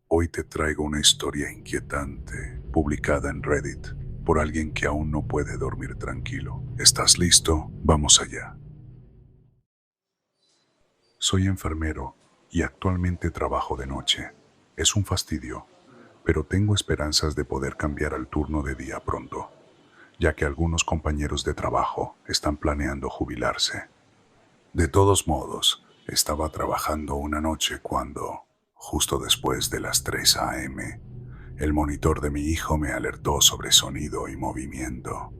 Hoy te traigo una historia inquietante, publicada en Reddit, por alguien que aún no puede dormir tranquilo. ¿Estás listo? Vamos allá. Soy enfermero y actualmente trabajo de noche. Es un fastidio, pero tengo esperanzas de poder cambiar al turno de día pronto, ya que algunos compañeros de trabajo están planeando jubilarse. De todos modos, estaba trabajando una noche cuando, justo después de las 3 a.m., el monitor de mi hijo me alertó sobre sonido y movimiento.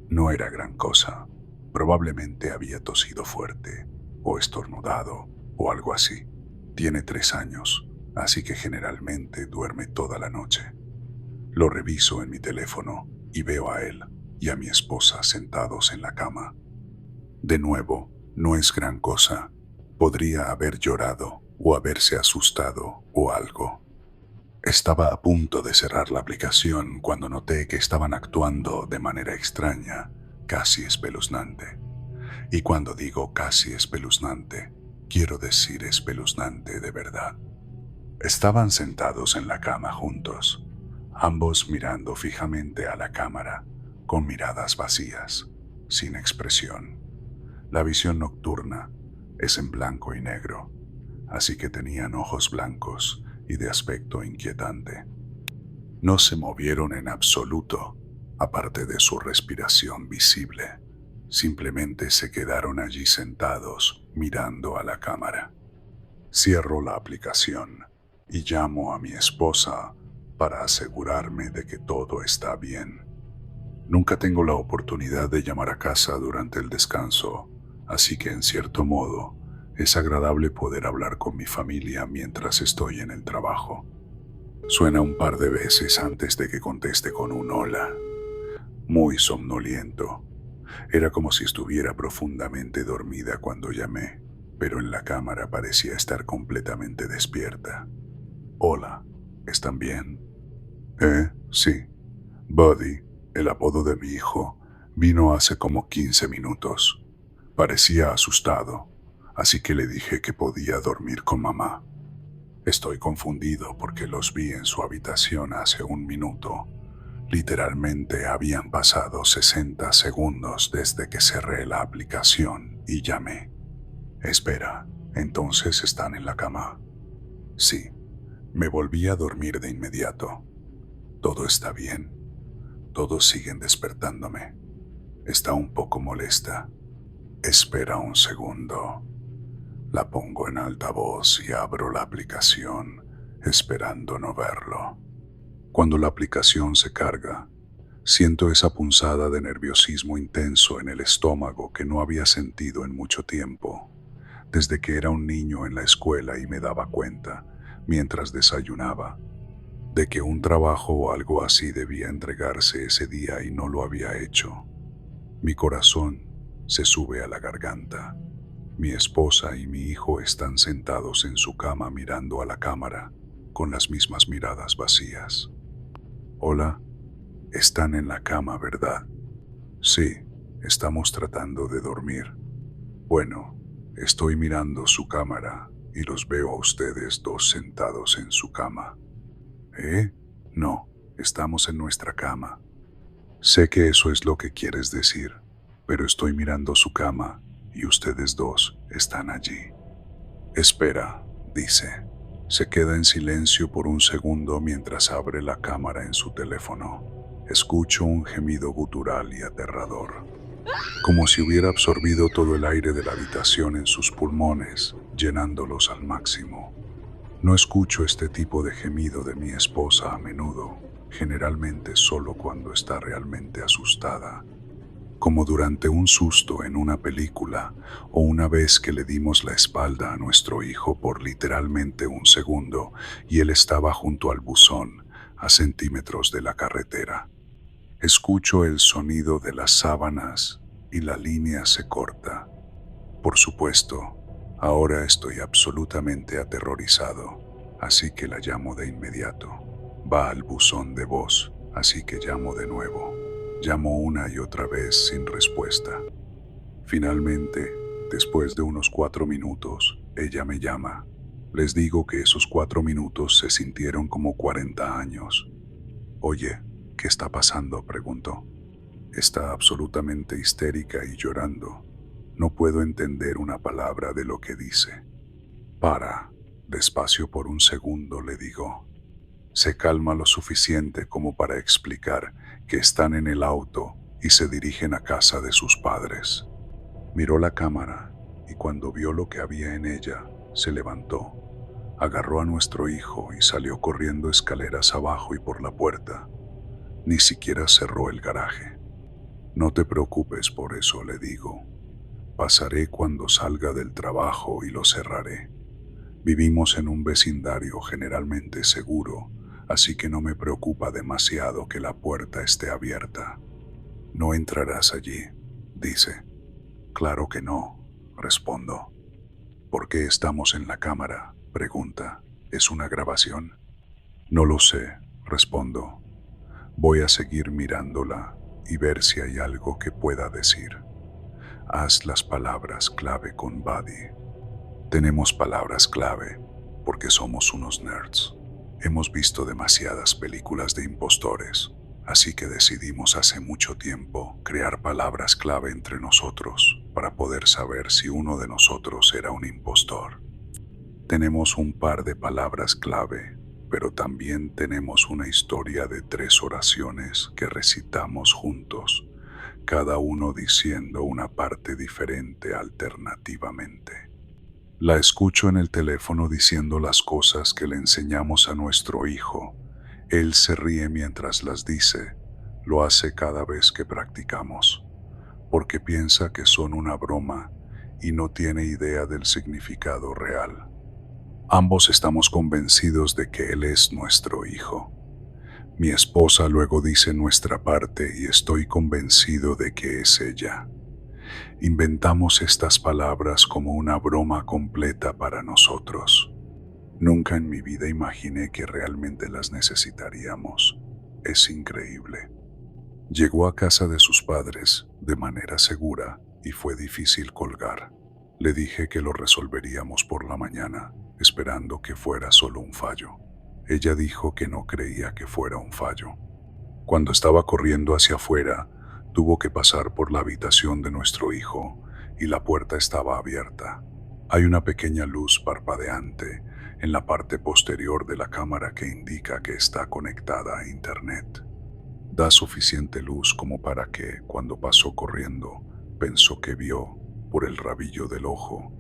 No era gran cosa. Probablemente había tosido fuerte, o estornudado, o algo así. Tiene 3 años, así que generalmente duerme toda la noche. Lo reviso en mi teléfono y veo a él y a mi esposa sentados en la cama. De nuevo, no es gran cosa. Podría haber llorado o haberse asustado o algo. Estaba a punto de cerrar la aplicación cuando noté que estaban actuando de manera extraña, casi espeluznante. Y cuando digo casi espeluznante, quiero decir espeluznante de verdad. Estaban sentados en la cama juntos, ambos mirando fijamente a la cámara, con miradas vacías, sin expresión. La visión nocturna es en blanco y negro, así que tenían ojos blancos y de aspecto inquietante. No se movieron en absoluto, aparte de su respiración visible. Simplemente se quedaron allí sentados, mirando a la cámara. Cierro la aplicación y llamo a mi esposa para asegurarme de que todo está bien. Nunca tengo la oportunidad de llamar a casa durante el descanso, así que en cierto modo es agradable poder hablar con mi familia mientras estoy en el trabajo. Suena un par de veces antes de que conteste con un hola. Muy somnoliento. Era como si estuviera profundamente dormida cuando llamé, pero en la cámara parecía estar completamente despierta. Hola, ¿están bien? Sí. Buddy, el apodo de mi hijo, vino hace como 15 minutos. Parecía asustado, así que le dije que podía dormir con mamá. Estoy confundido porque los vi en su habitación hace un minuto. Literalmente habían pasado 60 segundos desde que cerré la aplicación y llamé. Espera, ¿entonces están en la cama? Sí, me volví a dormir de inmediato. Todo está bien. Todos siguen despertándome. Está un poco molesta. Espera un segundo. La pongo en altavoz y abro la aplicación, esperando no verlo. Cuando la aplicación se carga, siento esa punzada de nerviosismo intenso en el estómago que no había sentido en mucho tiempo, desde que era un niño en la escuela y me daba cuenta, mientras desayunaba, de que un trabajo o algo así debía entregarse ese día y no lo había hecho. Mi corazón se sube a la garganta. Mi esposa y mi hijo están sentados en su cama mirando a la cámara, con las mismas miradas vacías. Hola, están en la cama, ¿verdad? Sí, estamos tratando de dormir. Bueno, estoy mirando su cámara y los veo a ustedes dos sentados en su cama. ¿Eh? No, estamos en nuestra cama. Sé que eso es lo que quieres decir, pero estoy mirando su cama y ustedes dos están allí. Espera, dice. Se queda en silencio por un segundo mientras abre la cámara en su teléfono. Escucho un gemido gutural y aterrador, como si hubiera absorbido todo el aire de la habitación en sus pulmones, llenándolos al máximo. No escucho este tipo de gemido de mi esposa a menudo, generalmente solo cuando está realmente asustada, como durante un susto en una película o una vez que le dimos la espalda a nuestro hijo por literalmente un segundo y él estaba junto al buzón, a centímetros de la carretera. Escucho el sonido de las sábanas y la línea se corta. Por supuesto, ahora estoy absolutamente aterrorizado, así que la llamo de inmediato. Va al buzón de voz, así que llamo de nuevo. Llamo una y otra vez sin respuesta. Finalmente, después de unos 4 minutos, ella me llama. Les digo que esos 4 minutos se sintieron como 40 años. Oye, ¿qué está pasando?, preguntó. Está absolutamente histérica y llorando. No puedo entender una palabra de lo que dice. Para, despacio por un segundo, le digo. Se calma lo suficiente como para explicar que están en el auto y se dirigen a casa de sus padres. Miró la cámara y cuando vio lo que había en ella, se levantó, agarró a nuestro hijo y salió corriendo escaleras abajo y por la puerta. Ni siquiera cerró el garaje. No te preocupes por eso, le digo. Pasaré cuando salga del trabajo y lo cerraré. Vivimos en un vecindario generalmente seguro, así que no me preocupa demasiado que la puerta esté abierta. No entrarás allí, dice. Claro que no, respondo. ¿Por qué estamos en la cámara?, pregunta. ¿Es una grabación? No lo sé, respondo. Voy a seguir mirándola y ver si hay algo que pueda decir. Haz las palabras clave con Buddy. Tenemos palabras clave porque somos unos nerds. Hemos visto demasiadas películas de impostores, así que decidimos hace mucho tiempo crear palabras clave entre nosotros para poder saber si uno de nosotros era un impostor. Tenemos un par de palabras clave, pero también tenemos una historia de 3 oraciones que recitamos juntos, cada uno diciendo una parte diferente alternativamente. La escucho en el teléfono diciendo las cosas que le enseñamos a nuestro hijo. Él se ríe mientras las dice. Lo hace cada vez que practicamos, porque piensa que son una broma y no tiene idea del significado real. Ambos estamos convencidos de que él es nuestro hijo. Mi esposa luego dice nuestra parte y estoy convencido de que es ella. Inventamos estas palabras como una broma completa para nosotros. Nunca en mi vida imaginé que realmente las necesitaríamos. Es increíble. Llegó a casa de sus padres de manera segura y fue difícil colgar. Le dije que lo resolveríamos por la mañana, esperando que fuera solo un fallo. Ella dijo que no creía que fuera un fallo. Cuando estaba corriendo hacia afuera, tuvo que pasar por la habitación de nuestro hijo y la puerta estaba abierta. Hay una pequeña luz parpadeante en la parte posterior de la cámara que indica que está conectada a internet. Da suficiente luz como para que, cuando pasó corriendo, pensó que vio, por el rabillo del ojo,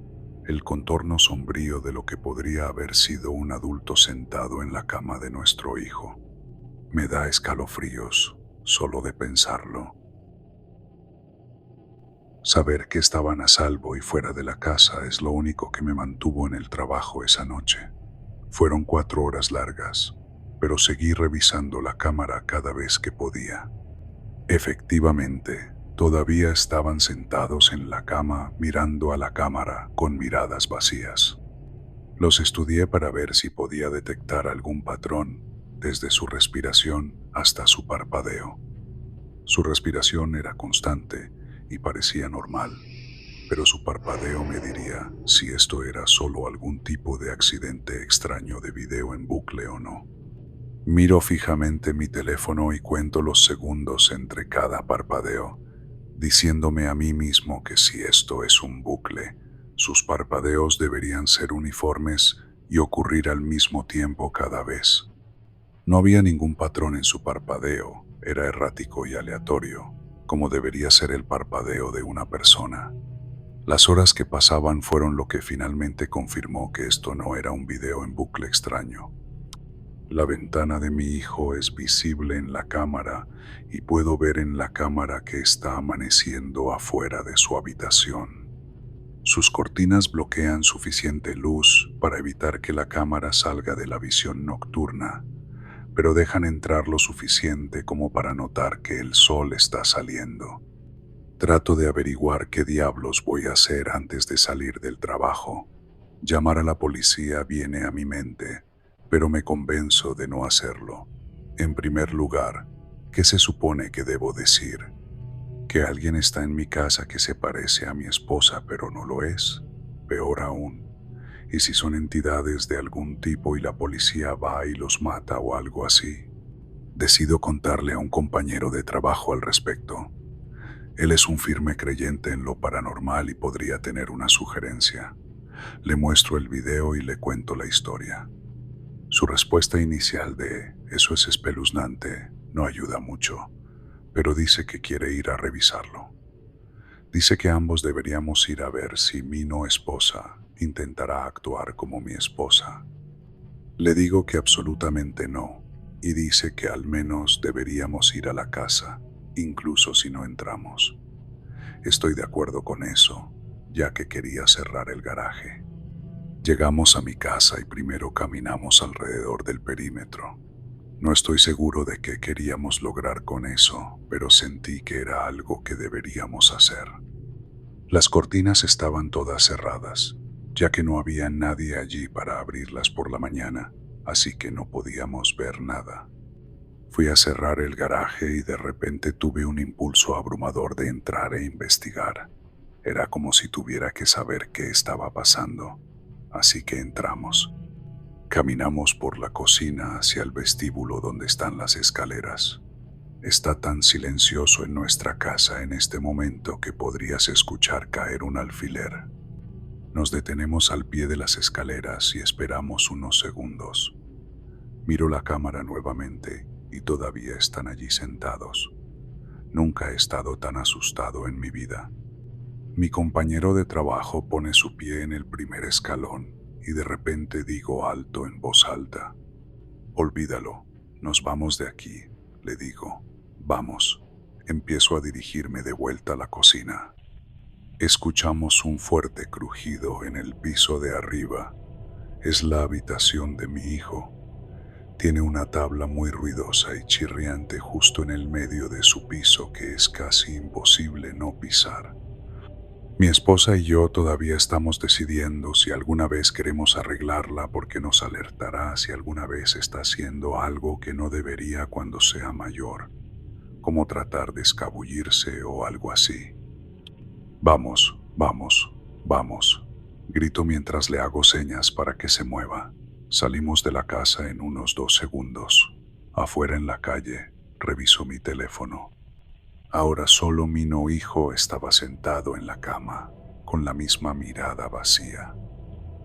el contorno sombrío de lo que podría haber sido un adulto sentado en la cama de nuestro hijo. Me da escalofríos solo de pensarlo. Saber que estaban a salvo y fuera de la casa es lo único que me mantuvo en el trabajo esa noche. Fueron 4 horas largas, pero seguí revisando la cámara cada vez que podía. Efectivamente, todavía estaban sentados en la cama mirando a la cámara con miradas vacías. Los estudié para ver si podía detectar algún patrón, desde su respiración hasta su parpadeo. Su respiración era constante y parecía normal, pero su parpadeo me diría si esto era solo algún tipo de accidente extraño de video en bucle o no. Miro fijamente mi teléfono y cuento los segundos entre cada parpadeo, diciéndome a mí mismo que si esto es un bucle, sus parpadeos deberían ser uniformes y ocurrir al mismo tiempo cada vez. No había ningún patrón en su parpadeo, era errático y aleatorio, como debería ser el parpadeo de una persona. Las horas que pasaban fueron lo que finalmente confirmó que esto no era un video en bucle extraño. La ventana de mi hijo es visible en la cámara y puedo ver en la cámara que está amaneciendo afuera de su habitación. Sus cortinas bloquean suficiente luz para evitar que la cámara salga de la visión nocturna, pero dejan entrar lo suficiente como para notar que el sol está saliendo. Trato de averiguar qué diablos voy a hacer antes de salir del trabajo. Llamar a la policía viene a mi mente, pero me convenzo de no hacerlo. En primer lugar, ¿qué se supone que debo decir? ¿Que alguien está en mi casa que se parece a mi esposa pero no lo es? Peor aún, ¿Y si son entidades de algún tipo y la policía va y los mata o algo así? Decido contarle a un compañero de trabajo al respecto. Él es un firme creyente en lo paranormal y podría tener una sugerencia. Le muestro el video y le cuento la historia. Su respuesta inicial de "eso es espeluznante" no ayuda mucho, pero dice que quiere ir a revisarlo. Dice que ambos deberíamos ir a ver si mi no esposa intentará actuar como mi esposa. Le digo que absolutamente no, y dice que al menos deberíamos ir a la casa, incluso si no entramos. Estoy de acuerdo con eso, ya que quería cerrar el garaje. Llegamos a mi casa y primero caminamos alrededor del perímetro. No estoy seguro de qué queríamos lograr con eso, pero sentí que era algo que deberíamos hacer. Las cortinas estaban todas cerradas, ya que no había nadie allí para abrirlas por la mañana, así que no podíamos ver nada. Fui a cerrar el garaje y de repente tuve un impulso abrumador de entrar e investigar. Era como si tuviera que saber qué estaba pasando, así que entramos. Caminamos por la cocina hacia el vestíbulo donde están las escaleras. Está tan silencioso en nuestra casa en este momento que podrías escuchar caer un alfiler. Nos detenemos al pie de las escaleras y esperamos unos segundos. Miro la cámara nuevamente y todavía están allí sentados. Nunca he estado tan asustado en mi vida. Mi compañero de trabajo pone su pie en el primer escalón y de repente digo alto en voz alta: "Olvídalo, nos vamos de aquí", le digo. Vamos. Empiezo a dirigirme de vuelta a la cocina. Escuchamos un fuerte crujido en el piso de arriba. Es la habitación de mi hijo. Tiene una tabla muy ruidosa y chirriante justo en el medio de su piso que es casi imposible no pisar. Mi esposa y yo todavía estamos decidiendo si alguna vez queremos arreglarla porque nos alertará si alguna vez está haciendo algo que no debería cuando sea mayor, como tratar de escabullirse o algo así. Vamos, vamos, vamos, grito mientras le hago señas para que se mueva. Salimos de la casa en unos 2 segundos. Afuera en la calle, reviso mi teléfono. Ahora solo mi no hijo estaba sentado en la cama, con la misma mirada vacía.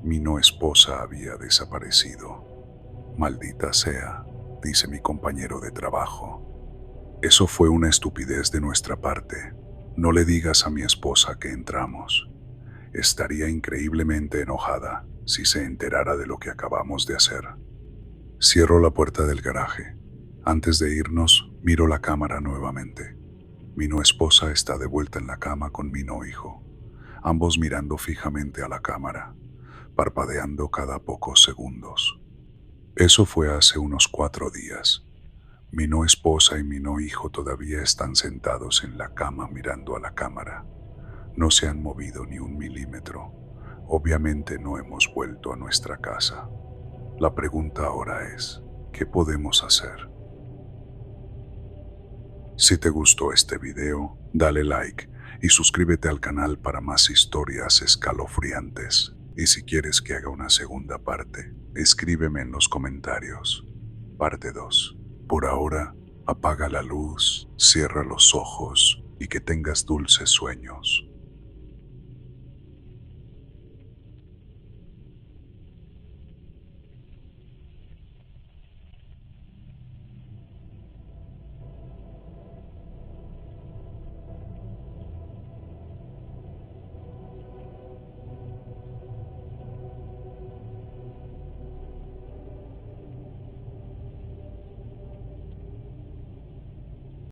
Mi no esposa había desaparecido. Maldita sea, dice mi compañero de trabajo. Eso fue una estupidez de nuestra parte. No le digas a mi esposa que entramos. Estaría increíblemente enojada si se enterara de lo que acabamos de hacer. Cierro la puerta del garaje. Antes de irnos, miro la cámara nuevamente. Mi no esposa está de vuelta en la cama con mi no hijo, ambos mirando fijamente a la cámara, parpadeando cada pocos segundos. Eso fue hace unos 4 días. Mi no esposa y mi no hijo todavía están sentados en la cama mirando a la cámara. No se han movido ni un milímetro. Obviamente no hemos vuelto a nuestra casa. La pregunta ahora es, ¿qué podemos hacer? Si te gustó este video, dale like y suscríbete al canal para más historias escalofriantes. Y si quieres que haga una segunda parte, escríbeme en los comentarios. Parte 2. Por ahora, apaga la luz, cierra los ojos y que tengas dulces sueños.